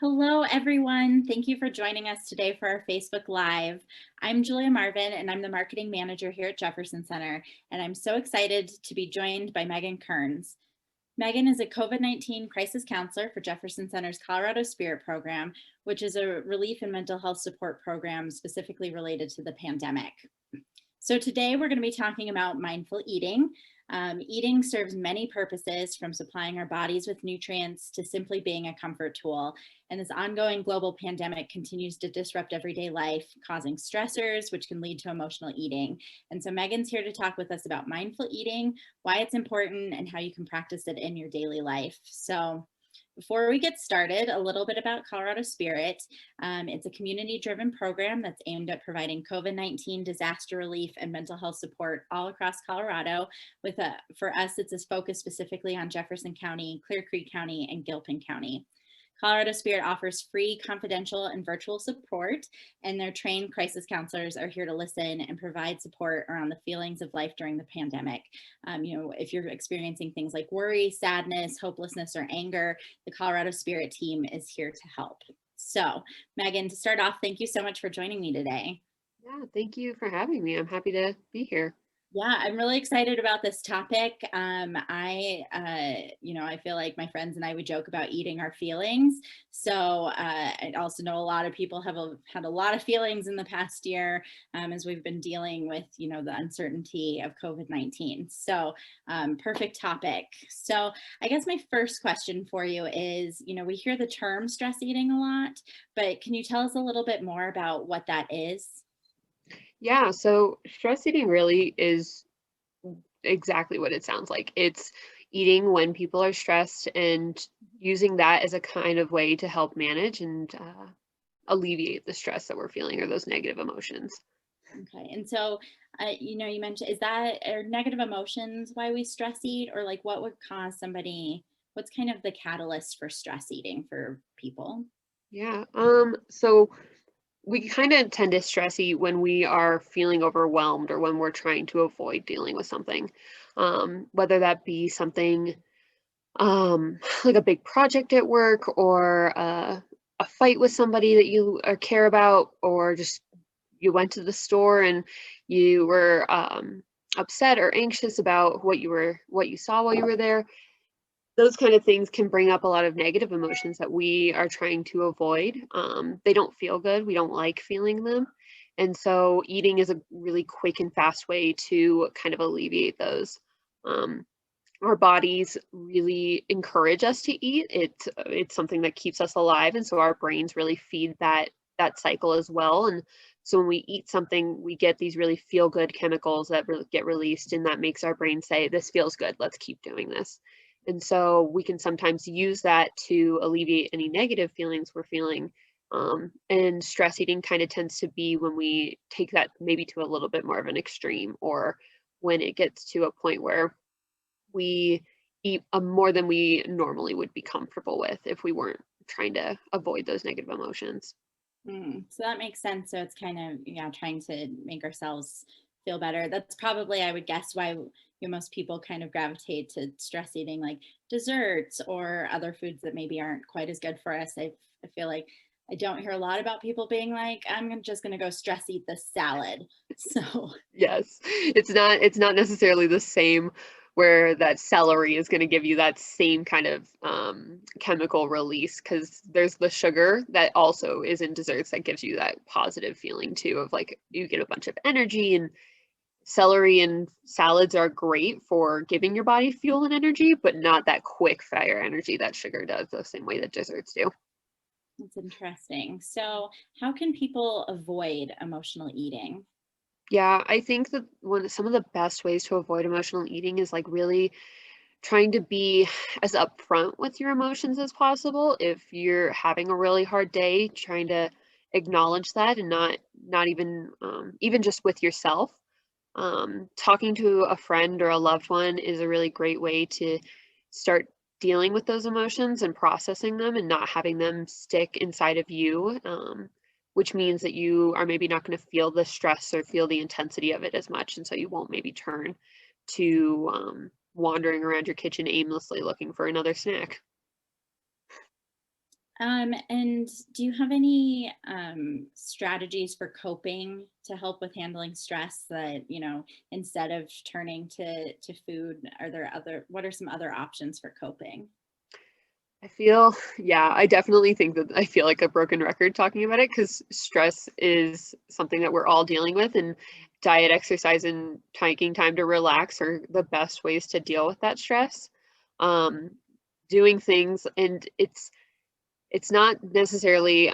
Hello, everyone. Thank you for joining us today for our Facebook Live. I'm Julia Marvin, and I'm the marketing manager here at Jefferson Center, and I'm so excited to be joined by Megan Kearns. Megan is a COVID-19 crisis counselor for Jefferson Center's Colorado Spirit program, which is a relief and mental health support program specifically related to the pandemic. So today we're going to be talking about mindful eating. Eating serves many purposes, from supplying our bodies with nutrients to simply being a comfort tool. And this ongoing global pandemic continues to disrupt everyday life, causing stressors, which can lead to emotional eating. And so Megan's here to talk with us about mindful eating, why it's important, and how you can practice it in your daily life. So before we get started, a little bit about Colorado Spirit. It's a community-driven program that's aimed at providing COVID-19 disaster relief and mental health support all across Colorado. For us, it's a focus specifically on Jefferson County, Clear Creek County, and Gilpin County. Colorado Spirit offers free, confidential, and virtual support, and their trained crisis counselors are here to listen and provide support around the feelings of life during the pandemic. If you're experiencing things like worry, sadness, hopelessness, or anger, the Colorado Spirit team is here to help. So, Megan, to start off, thank you so much for joining me today. Yeah, thank you for having me. I'm happy to be here. Yeah, I'm really excited about this topic. I feel like my friends and I would joke about eating our feelings. So I also know a lot of people have had a lot of feelings in the past year as we've been dealing with, the uncertainty of COVID-19. So perfect topic. So I guess my first question for you is, we hear the term stress eating a lot, but can you tell us a little bit more about what that is? Yeah, so stress eating really is exactly what it sounds like. It's eating when people are stressed and using that as a kind of way to help manage and alleviate the stress that we're feeling or those negative emotions. Okay. And so, you mentioned, is that are negative emotions why we stress eat, or like what would cause somebody, what's kind of the catalyst for stress eating for people? Yeah. So we kind of tend to stress eat when we are feeling overwhelmed or when we're trying to avoid dealing with something. Whether that be something like a big project at work or a fight with somebody that you care about, or just you went to the store and you were upset or anxious about what you saw while you were there. Those kind of things can bring up a lot of negative emotions that we are trying to avoid. They don't feel good. We don't like feeling them. And so eating is a really quick and fast way to kind of alleviate those. Um, our bodies really encourage us to eat. It's something that keeps us alive, and so our brains really feed that cycle as well. And so when we eat something, we get these really feel good chemicals that get released, and that makes our brain say, "This feels good. Let's keep doing this." And so we can sometimes use that to alleviate any negative feelings we're feeling. And stress eating kind of tends to be when we take that maybe to a little bit more of an extreme, or when it gets to a point where we eat more than we normally would be comfortable with if we weren't trying to avoid those negative emotions. So that makes sense. So it's kind of, yeah, trying to make ourselves feel better. That's probably, I would guess, why most people kind of gravitate to stress eating, like desserts or other foods that maybe aren't quite as good for us. I feel like I don't hear a lot about people being like, just going to go stress eat this salad. So Yes, it's not necessarily the same where that celery is going to give you that same kind of chemical release, because there's the sugar that also is in desserts that gives you that positive feeling too, of like you get a bunch of energy. And celery and salads are great for giving your body fuel and energy, but not that quick fire energy that sugar does, the same way that desserts do. that's interesting. So how can people avoid emotional eating? Yeah, I think that some of the best ways to avoid emotional eating is like really trying to be as upfront with your emotions as possible. If you're having a really hard day, trying to acknowledge that, and not even even just with yourself. Talking to a friend or a loved one is a really great way to start dealing with those emotions and processing them and not having them stick inside of you, which means that you are maybe not going to feel the stress or feel the intensity of it as much. And so you won't maybe turn to wandering around your kitchen aimlessly looking for another snack. And do you have any strategies for coping to help with handling stress that, instead of turning to food, what are some other options for coping? Yeah, I definitely think that I feel like a broken record talking about it because stress is something that we're all dealing with, and diet, exercise, and taking time to relax are the best ways to deal with that stress. Um, Doing things, and it's not necessarily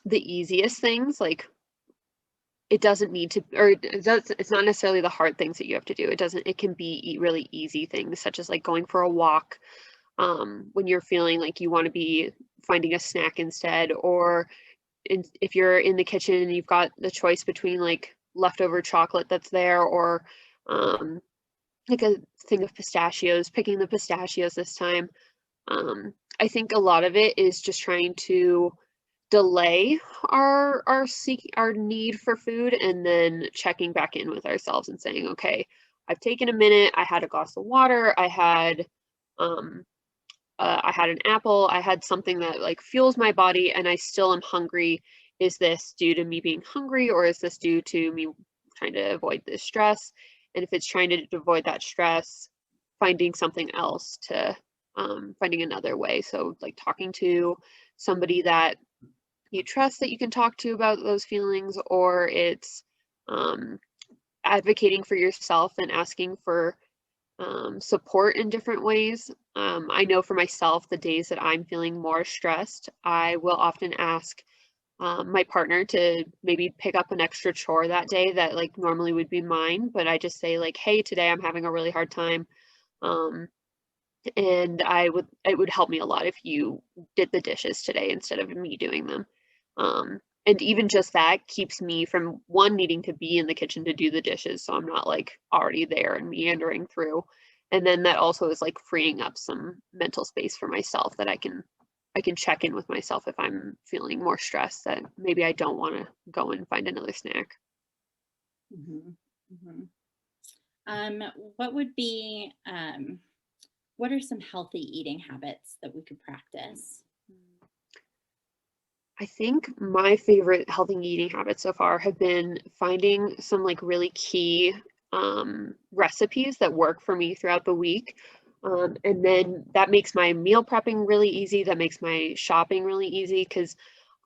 the easiest things. Like it doesn't need to, or it's not necessarily the hard things that you have to do. It can be really easy things such as like going for a walk when you're feeling like you want to be finding a snack instead, or if you're in the kitchen and you've got the choice between like leftover chocolate that's there or um, like a thing of pistachios, picking the pistachios this time. I think a lot of it is just trying to delay our need for food and then checking back in with ourselves and saying, okay, I've taken a minute, I had a glass of water, um I had an apple, I had something that like fuels my body and I still am hungry. Is this due to me being hungry or is this due to me trying to avoid this stress? And if it's trying to avoid that stress, finding something else to finding another way. So like talking to somebody that you trust that you can talk to about those feelings, or it's um, advocating for yourself and asking for support in different ways. I know for myself, the days that I'm feeling more stressed, I will often ask my partner to maybe pick up an extra chore that day that like normally would be mine, but I just say like, hey, today I'm having a really hard time. Um, and it would help me a lot if you did the dishes today instead of me doing them. And even just that keeps me from one needing to be in the kitchen to do the dishes, so I'm not like already there and meandering through. And then that also is like freeing up some mental space for myself that I can check in with myself if I'm feeling more stressed that maybe I don't want to go and find another snack. Mhm, mhm. Um, what would be, what are some healthy eating habits that we could practice? I think my favorite healthy eating habits so far have been finding some like really key recipes that work for me throughout the week. And then that makes my meal prepping really easy. That makes my shopping really easy because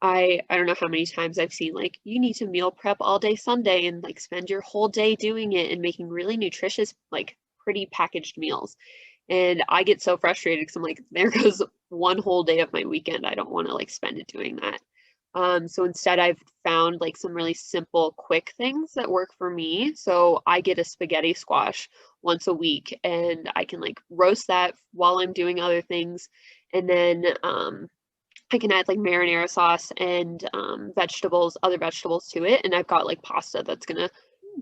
I don't know how many times I've seen like you need to meal prep all day Sunday and like spend your whole day doing it and making really nutritious, like pretty packaged meals. And I get so frustrated because I'm like, there goes one whole day of my weekend. I don't want to like spend it doing that. So instead, I've found like some really simple, quick things that work for me. So I get a spaghetti squash once a week, and I can like roast that while I'm doing other things. And then I can add like marinara sauce and other vegetables to it. And I've got like pasta that's gonna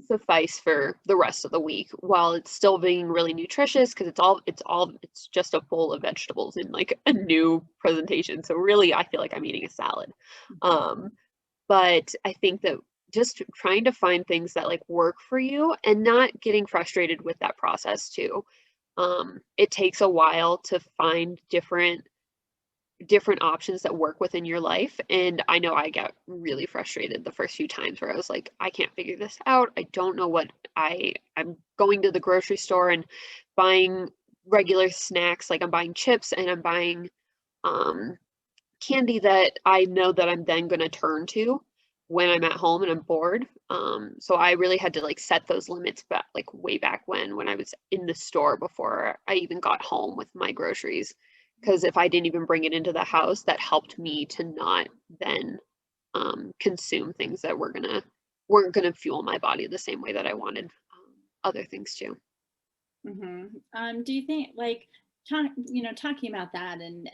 suffice for the rest of the week while it's still being really nutritious because it's just a bowl of vegetables in like a new presentation. So really I feel like I'm eating a salad. Um, but I think that just trying to find things that like work for you and not getting frustrated with that process too. It takes a while to find different options that work within your life. And I know I got really frustrated the first few times where I was like, I can't figure this out. I don't know what I'm going to the grocery store and buying regular snacks, like I'm buying chips and I'm buying um candy that I know that I'm then gonna turn to when I'm at home and I'm bored. So I really had to like set those limits back like way back when I was in the store before I even got home with my groceries. Because if I didn't even bring it into the house, that helped me to not then consume things that weren't gonna fuel my body the same way that I wanted other things to. Do you think like talking about that and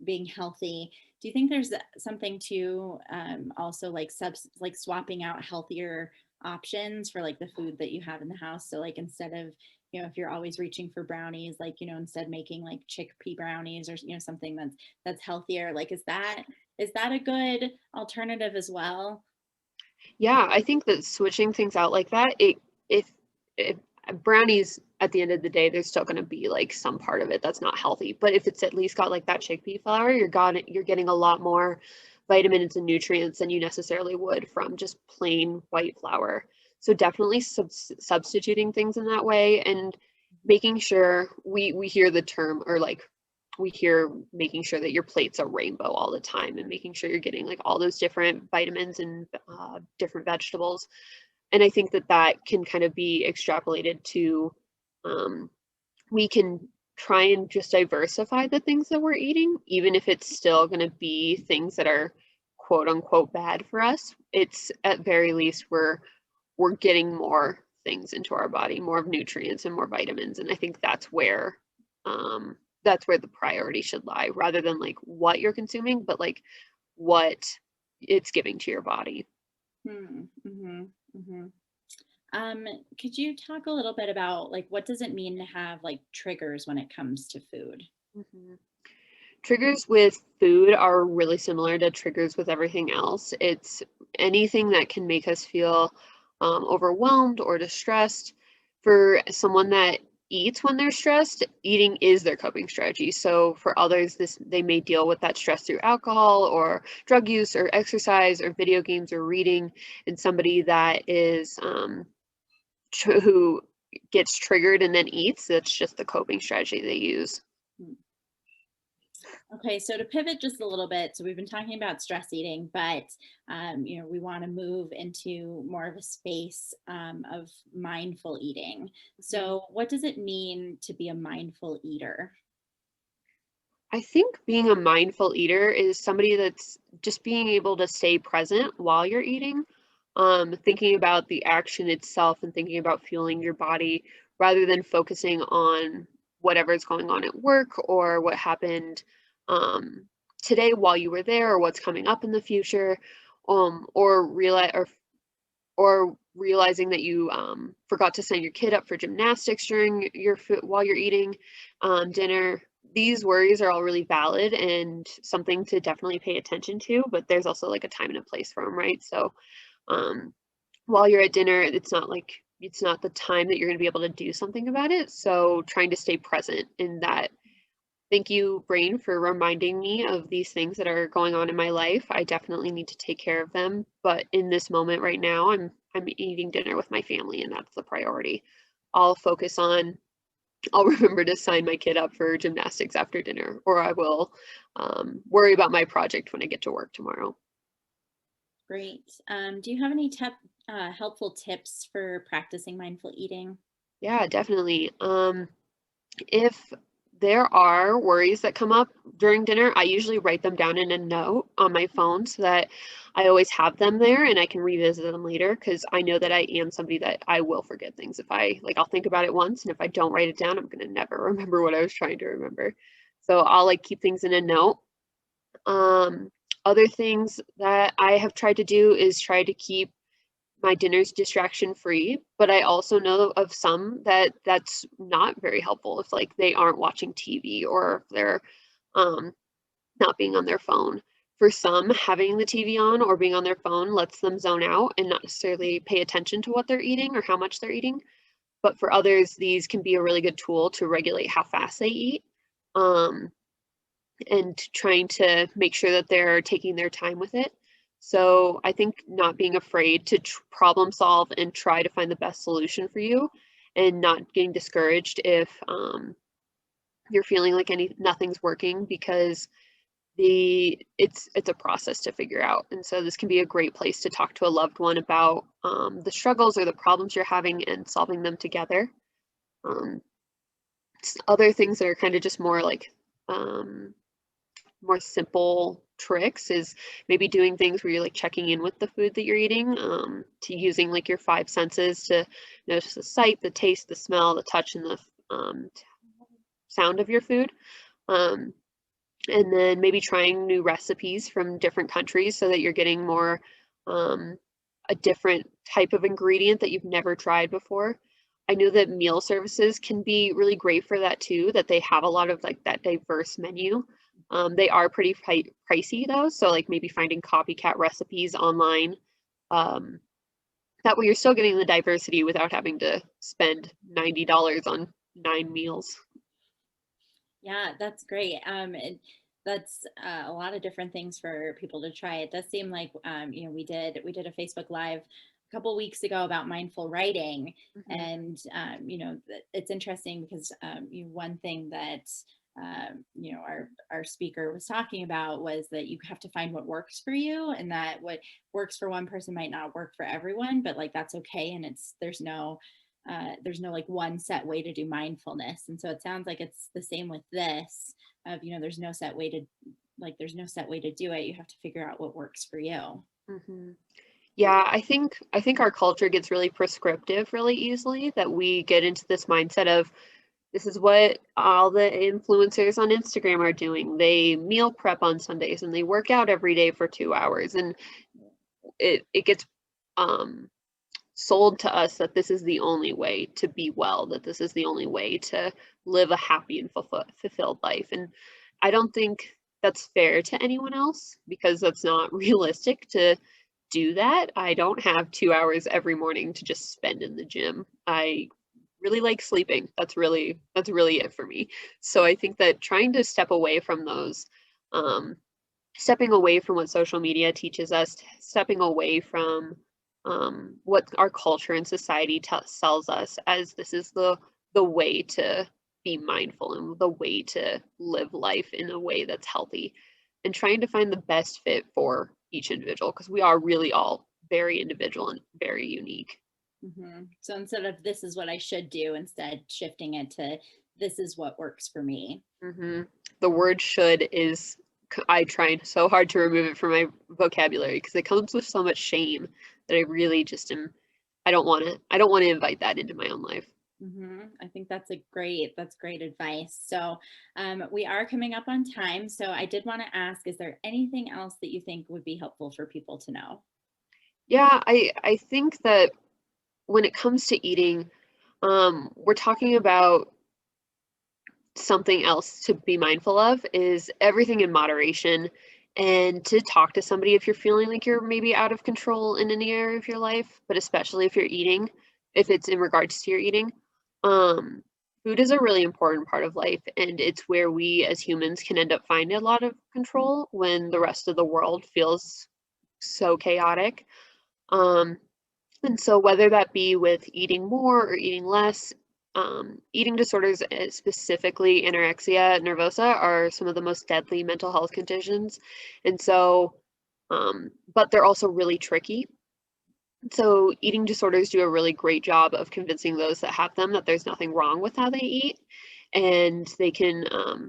being healthy? Do you think there's something to also like like swapping out healthier options for like the food that you have in the house? So like instead of if you're always reaching for brownies, like instead making like chickpea brownies or something that's healthier. Like is that a good alternative as well? Yeah, I think that switching things out like that, if brownies at the end of the day, there's still going to be like some part of it that's not healthy. But if it's at least got like that chickpea flour, you're getting a lot more vitamins and nutrients than you necessarily would from just plain white flour. So definitely substituting things in that way, and making sure we hear the term, or like we hear making sure that your plate's a rainbow all the time, and making sure you're getting like all those different vitamins and different vegetables. And I think that that can kind of be extrapolated to, we can try and just diversify the things that we're eating, even if it's still going to be things that are quote unquote bad for us. It's at very least we're getting more things into our body, more of nutrients and more vitamins. And I think that's where the priority should lie, rather than like what you're consuming, but like what it's giving to your body. Mm-hmm. Mm-hmm. Could you talk a little bit about like what does it mean to have like triggers when it comes to food? Mm-hmm. Triggers with food are really similar to triggers with everything else. It's anything that can make us feel overwhelmed or distressed. For someone that eats when they're stressed, eating is their coping strategy. So for others, they may deal with that stress through alcohol or drug use or exercise or video games or reading. And somebody that is who gets triggered and then eats, that's just the coping strategy they use. Hmm. Okay, so to pivot just a little bit, so we've been talking about stress eating, but we want to move into more of a space of mindful eating. So, what does it mean to be a mindful eater? I think being a mindful eater is somebody that's just being able to stay present while you're eating, thinking about the action itself and thinking about fueling your body, rather than focusing on whatever's going on at work or what happened um, today while you were there, or what's coming up in the future, or realizing that you forgot to sign your kid up for gymnastics during your food while you're eating dinner. These worries are all really valid and something to definitely pay attention to, but there's also like a time and a place for them, right? So um, while you're at dinner, it's not the time that you're going to be able to do something about it. So trying to stay present in that. Thank you, brain, for reminding me of these things that are going on in my life. I definitely need to take care of them, but in this moment right now, I'm eating dinner with my family, and that's the priority. I'll focus on. I'll remember to sign my kid up for gymnastics after dinner, or I will worry about my project when I get to work tomorrow. Great. Do you have any helpful tips for practicing mindful eating? Yeah, definitely. If there are worries that come up during dinner, I usually write them down in a note on my phone so that I always have them there and I can revisit them later, because I know that I am somebody that I will forget things. If I like, I'll think about it once, and if I don't write it down, I'm gonna never remember what I was trying to remember. So I'll like keep things in a note. Um, Other things that I have tried to do is try to keep my dinner's distraction free, but I also know of some that that's not very helpful if like they aren't watching TV, or if they're um, not being on their phone. For some, having the TV on or being on their phone lets them zone out and not necessarily pay attention to what they're eating or how much they're eating. But for others, these can be a really good tool to regulate how fast they eat, um, and trying to make sure that they're taking their time with it. So I think not being afraid to problem solve and try to find the best solution for you, and not getting discouraged if you're feeling like nothing's working, because it's a process to figure out. And so this can be a great place to talk to a loved one about the struggles or the problems you're having, and solving them together. Um, Other things that are kind of just more like um, more simple tricks is maybe doing things where you're like checking in with the food that you're eating, to using like your five senses to notice the sight, the taste, the smell, the touch, and the sound of your food. Um, and then maybe trying new recipes from different countries so that you're getting more um, a different type of ingredient that you've never tried before. I know that meal services can be really great for that too, that they have a lot of like that diverse menu. They are pretty pricey though, so like maybe finding copycat recipes online, um, That way you're still getting the diversity without having to spend $90 on 9 meals. Yeah, that's great. That's a lot of different things for people to try. It does seem like we did a Facebook Live a couple weeks ago about mindful writing, Mhm. and it's interesting because one thing that our speaker was talking about was that you have to find what works for you, and that what works for one person might not work for everyone, but like that's okay, and there's no like one set way to do mindfulness. And so it sounds like it's the same with this of, there's no set way to there's no set way to do it. You have to figure out what works for you. Mhm. Yeah, I think our culture gets really prescriptive really easily, that we get into this mindset of this is what all the influencers on Instagram are doing. They meal prep on Sundays and they work out every day for 2 hours, and it gets um sold to us that this is the only way to be well, that this is the only way to live a happy and fulfilled life. And I don't think that's fair to anyone else, because that's not realistic to do that. I don't have 2 hours every morning to just spend in the gym. I really like sleeping. That's really it for me. So I think that trying to step away from those, um, stepping away from what social media teaches us, stepping away from what our culture and society sells us as this is the way to be mindful and the way to live life in a way that's healthy, and trying to find the best fit for each individual, because we are really all very individual and very unique. So instead of this is what I should do, instead shifting it to this is what works for me. hmm The word should is, I tried so hard to remove it from my vocabulary because it comes with so much shame that I really just am. I don't want to invite that into my own life. I think that's great advice. So we are coming up on time. So I did want to ask, is there anything else that you think would be helpful for people to know? Yeah, I think that when it comes to eating, we're talking about something else to be mindful of is everything in moderation, and to talk to somebody if you're feeling like you're maybe out of control in any area of your life, but especially if you're eating, if it's in regards to your eating. Um, Food is a really important part of life, and it's where we as humans can end up finding a lot of control when the rest of the world feels so chaotic. Um, and so, whether that be with eating more or eating less, eating disorders, specifically anorexia nervosa, are some of the most deadly mental health conditions. And so, but they're also really tricky. So, eating disorders do a really great job of convincing those that have them that there's nothing wrong with how they eat. And they can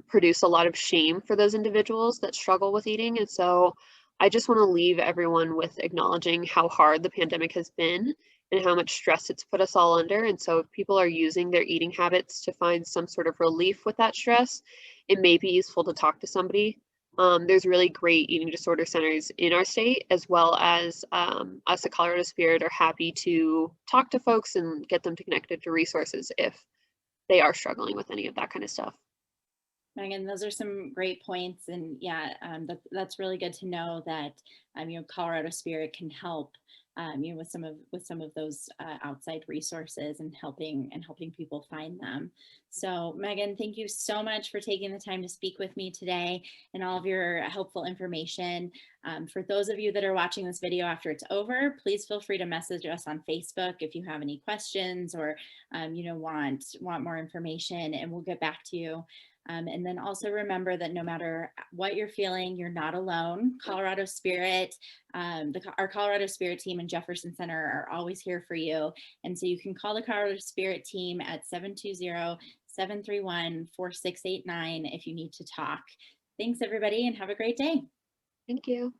produce a lot of shame for those individuals that struggle with eating. And so I just want to leave everyone with acknowledging how hard the pandemic has been and how much stress it's put us all under. And so if people are using their eating habits to find some sort of relief with that stress, it may be useful to talk to somebody. There's really great eating disorder centers in our state, as well as us at Colorado Spirit are happy to talk to folks and get them connected to resources if they are struggling with any of that kind of stuff. Megan, those are some great points, and yeah, that's really good to know that Colorado Spirit can help with some of those outside resources and helping people find them. So, Megan, thank you so much for taking the time to speak with me today and all of your helpful information. For those of you that are watching this video after it's over, please feel free to message us on Facebook if you have any questions or want more information, and we'll get back to you. And then also remember that no matter what you're feeling, you're not alone. Colorado Spirit, our Colorado Spirit team and Jefferson Center are always here for you. And so you can call the Colorado Spirit team at 720-731-4689 if you need to talk. Thanks, everybody, and have a great day. Thank you.